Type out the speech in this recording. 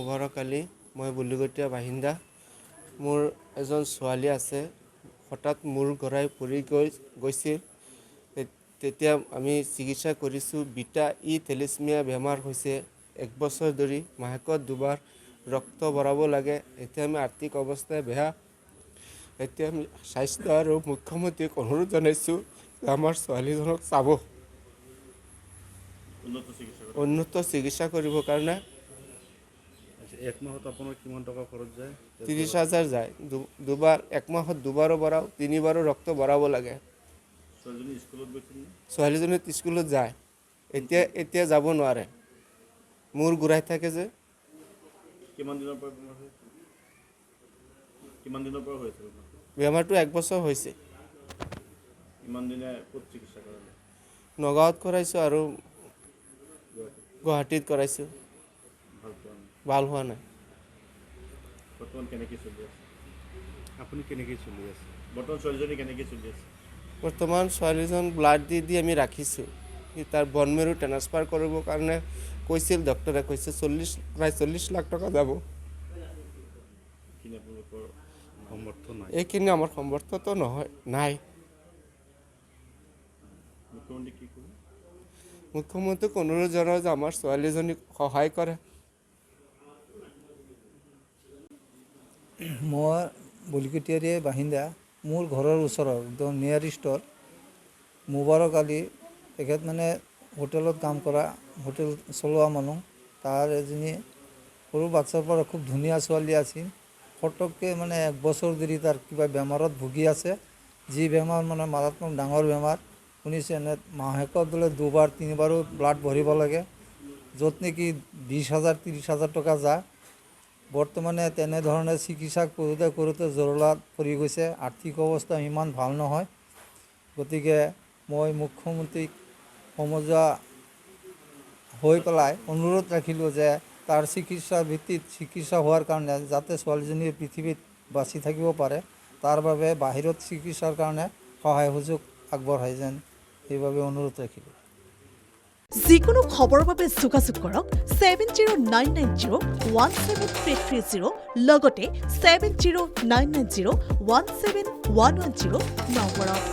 মোবাৰক আলী, মই বুলিগটীয়া বাসিন্দা। মোৰ এজন ছোৱালী আছে, হঠাৎ মূৰ ঘূৰাই পৰি গৈছিল। তেতিয়া আমি চিকিৎসা কৰিছোঁ। বিটা থেলেচিমিয়া বেমাৰ হৈছে। 1 বছৰ ধৰি মাহেকত 2বাৰ ৰক্ত বঢ়াব লাগে। এতিয়া আমি আৰ্থিক অৱস্থা বেয়া। এতিয়া আমি স্বাস্থ্য আৰু মুখ্যমন্ত্ৰীক অনুৰোধ জনাইছোঁ যে আমাৰ ছোৱালীজনক চাব, উন্নত চিকিৎসা কৰিবৰ কাৰণে। এক মাহত আপোনাৰ কিমান টকা খৰচ যায়? 30,000 যায়। দুবাৰ 1 মাহত 2বাৰো বঢ়াওঁ, 3বাৰো ৰক্ত বঢ়াব লাগে। ছোৱালীজনী স্কুলত গৈছিল নে? ছোৱালীজনী স্কুলত যায়। এতিয়া যাব নোৱাৰে, মূৰ ঘূৰাই থাকে যে। কিমান দিনৰ পৰা বেমাৰ হৈছে? কিমান দিনৰ পৰা হৈছে? বেমাৰটো 1 বছৰ হৈছে। ইমান দিনে ক'ত চিকিৎসা কৰালে? নগাঁৱত কৰাইছোঁ আৰু গুৱাহাটীত কৰাইছোঁ। ভাল হোৱা নাই। বৰ্তমান কেনেকৈ চলি আছে? আপুনি কেনেকৈ চলি আছে? বৰ্তমান ছোৱালীজনী কেনেকৈ চলি আছে? বৰ্তমান ছোৱালীজন ব্লাড দি আমি ৰাখিছোঁ। তাৰ বন মেৰু ট্ৰান্সফাৰ কৰিবৰ কাৰণে কৈছিল, ডক্টৰে কৈছে প্ৰায় 40 লাখ টকা যাব। এইখিনি আপোনালোকৰ সমৰ্থ নাই? এইখিনি আমাৰ সমৰ্থটো নহয়, নাই। মুখ্যমন্ত্ৰী কি ক'লে? মুখ্যমন্ত্ৰীক অনুৰোধ জনাওঁ যে আমাৰ ছোৱালীজনীক সহায় কৰে। মই বলিকটীয়াৰে বাসিন্দা। মোৰ ঘৰৰ ওচৰৰ একদম নিয়াৰেষ্টৰ মোবাৰক আলী, তেখেত মানে হোটেলত কাম কৰা, হোটেল চলোৱা মানুহ। তাৰ এজনী সৰু বাচ্ছাৰ পৰা খুব ধুনীয়া ছোৱালী আছিল। ফটককৈ মানে 1 বছৰ ধৰি তাৰ কিবা বেমাৰত ভুগি আছে, যি বেমাৰ মানে মাৰাত্মক ডাঙৰ বেমাৰ। শুনিছে এনে মাহেকত বোলে 2বাৰ 3বাৰো ব্লাড ভৰিব লাগে, য'ত নেকি 20,000 30,000 টকা যায়। বৰ্তমানে তেনেধৰণে চিকিৎসা কৰোঁতে জৰুলাত পৰি গৈছে। আৰ্থিক অৱস্থা ইমান ভাল নহয়। গতিকে মই মুখ্যমন্ত্ৰীক সমজুৱা হৈ পেলাই অনুৰোধ ৰাখিলোঁ যে তাৰ চিকিৎসাৰ ভিত্তিত চিকিৎসা হোৱাৰ কাৰণে যাতে ছোৱালীজনী পৃথিৱীত বাচি থাকিব পাৰে, তাৰ বাবে বাহিৰত চিকিৎসাৰ কাৰণে সহায় সুযোগ আগবঢ়াই যেন, সেইবাবে অনুৰোধ ৰাখিলোঁ। যিকোনো খবৰৰ বাবে যোগাযোগ কৰক 7099017330 লগতে 7099017110 নম্বৰত।